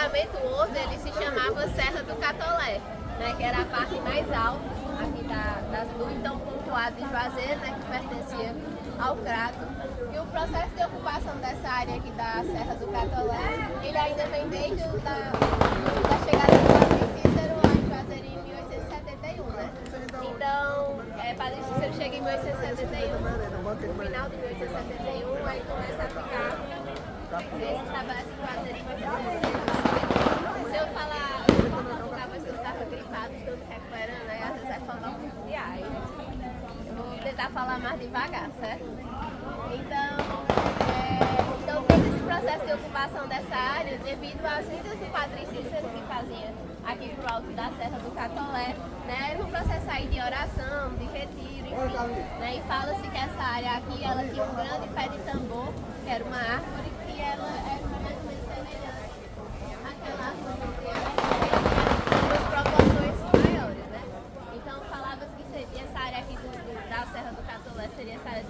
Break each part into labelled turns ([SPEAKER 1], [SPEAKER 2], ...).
[SPEAKER 1] assentamento Horto, ele se chamava Serra do Catolé, né, que era a parte mais alta aqui das duas, então pontuado de Juazeiro, né, que pertencia ao Crato. E o processo de ocupação dessa área aqui da Serra do Catolé, ele ainda vem desde da chegada do Padre Cícero lá em Juazeiro em 1871, né? Então, Padre Cícero chega em 1871, no final de 1871, aí começa a ficar, ele estabelece em Juazeiro em 1871. Se eu falar, eu vou colocar, mas eu estava gripado, estou me recuperando, aí às vezes é fonoaudiar. Eu vou tentar falar mais devagar, certo? Então teve esse processo de ocupação dessa área devido às vindas do Padre Cícero que fazia aqui pro alto da Serra do Catolé, né, no processo aí de oração, de retiro, enfim, né, e fala-se que essa área aqui, ela tinha um grande pé de tambor, que era uma árvore, que ela era mais ou menos semelhante àquela árvore que era com proporções maiores, né, então falava-se que seria essa área aqui da Serra do Catolé, seria essa área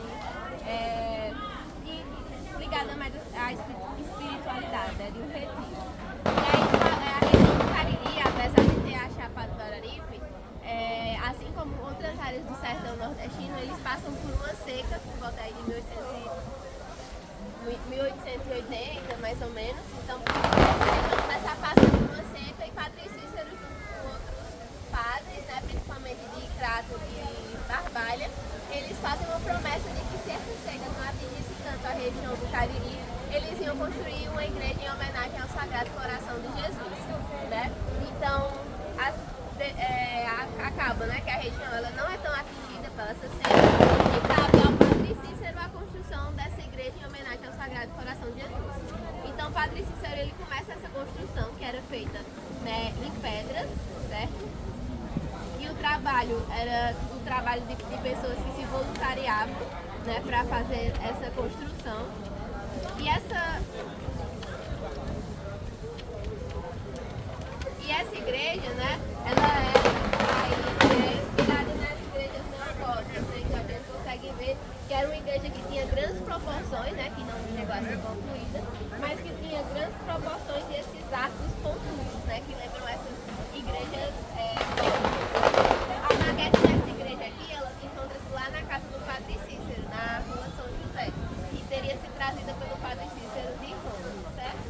[SPEAKER 1] ligada mais à espiritualidade, né, de um retiro. E aí a região do Cariri, apesar de ter a Chapada do Araripe, assim como outras áreas do sertão nordestino, eles passam por uma seca, por volta aí de 1880, mais ou menos. Então começa a passar por uma seca e Padre Cícero, junto com outros padres, né, principalmente de Crato e Barbalha, eles fazem uma promessa de que se essa seca não atingisse tanto a região do Cariri, eles iam construir uma igreja em homenagem ao Sagrado Coração de Jesus, né? Então, acaba, né, que a região ela não é tão atingida pela essa seca e cabe ao Padre Cícero a construção dessa igreja em homenagem ao Sagrado Coração de Jesus. Então, o Padre Cícero ele começa essa construção que era feita, né, em pedras, certo? E o trabalho era o trabalho de pessoas que se voluntariavam, né, para fazer essa construção. E essa igreja, né, ela é inspirada nas igrejas neogóticas, né, então a gente consegue ver que era uma igreja que tinha grandes proporções, né, que não chegou a ser concluída, mas que tinha grandes proporções e esses arcos pontudos, né, que lembram essas igrejas. A maquete dessa igreja aqui, ela encontra-se lá na casa do Padre Cícero, na rua São José, e teria sido trazida pelo Padre Cícero de Roma, certo?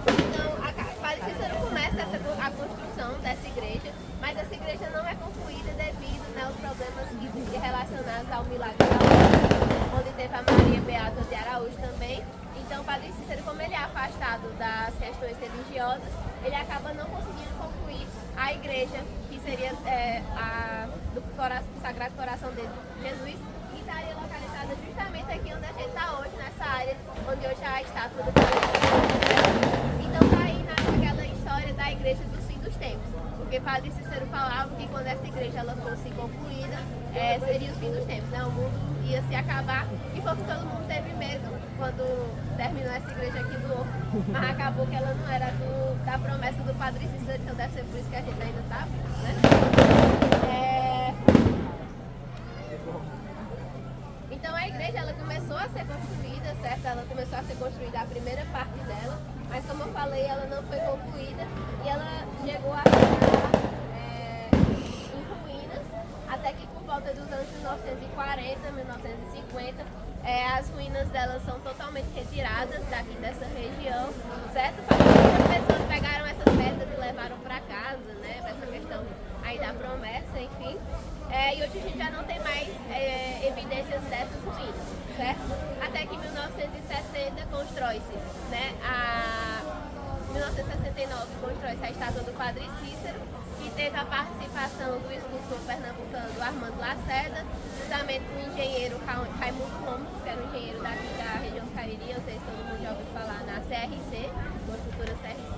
[SPEAKER 1] Então, o Padre Cícero começa a construção dessa igreja, mas essa igreja não é concluída devido, né, aos problemas relacionados ao milagre da Luz, onde teve a Maria Beata de Araújo também. Então, o Padre Cícero, como ele é afastado das questões religiosas, ele acaba não conseguindo concluir a igreja, que seria do Sagrado Coração de Jesus, que estaria localizada justamente aqui onde a gente está hoje, nessa área onde hoje há a estátua do Padre Cícero. Então, está aí naquela história da igreja dos fim dos tempos, porque Padre Cícero falava que quando essa igreja ela fosse concluída, seria os fim dos tempos, né? O mundo ia se acabar, e foi que todo mundo teve medo quando terminou essa igreja aqui do Horto, mas acabou que ela não era da promessa do Padre Cícero, então deve ser por isso que a gente ainda está, né? Então a igreja ela começou a ser construída, certo? Ela começou a ser construída a primeira parte dela, mas como eu falei, ela não foi concluída e ela chegou a ficar em ruínas, até que por volta dos anos 1940, 1950, as ruínas delas são totalmente retiradas daqui dessa região, certo? Muitas pessoas pegaram essas pedras e levaram para casa, né? Essa questão aí da promessa, enfim. E hoje a gente já não tem mais evidências dessas ruínas, certo? Até que em 1960 constrói-se, né? 1969 constrói-se a estátua do Padre Cícero, que teve a participação do escultor pernambucano Armando Lacerda, juntamente com o engenheiro Raimundo Romo, que era um engenheiro daqui da região do Cariri, não sei se todo mundo já ouviu falar na CRC, construtora CRC.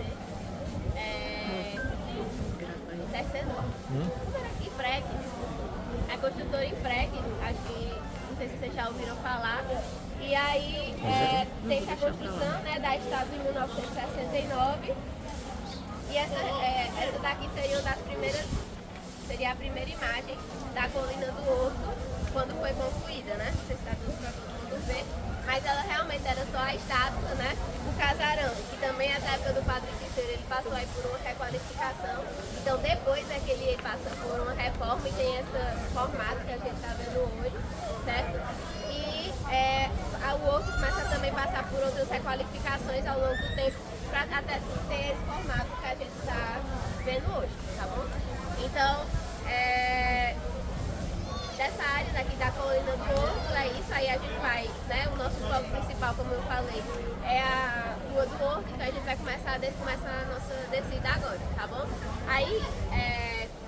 [SPEAKER 1] CRC não. IFREC. A construtora IFREC, acho que, não sei se vocês já ouviram falar. E aí teve a construção, né, da estátua em 1969. E essa daqui seria a primeira imagem da colina do Horto quando foi concluída, né? Essa estátua para todo mundo ver. Mas ela realmente era só a estátua, né? O casarão, que também é da época do Padre Cícero, ele passou aí por uma requalificação. Então depois é que ele passa por uma reforma e tem esse formato que a gente está vendo hoje, certo? E o outro começa a também passar por outras requalificações ao longo do tempo para até ter esse formato que a gente está vendo hoje, tá bom? Então, dessa área daqui da colina do Horto, é isso, aí a gente vai, né, o nosso foco principal, como eu falei, é a Rua do Horto, então a gente vai começar a nossa descida agora, tá bom? Aí,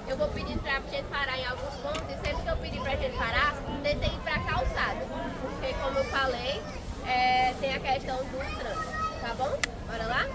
[SPEAKER 1] eu vou pedindo pra gente parar em alguns pontos, e sempre que eu pedir pra gente parar, tentei ir pra calçada, porque como eu falei, tem a questão do trânsito, tá bom? Bora lá?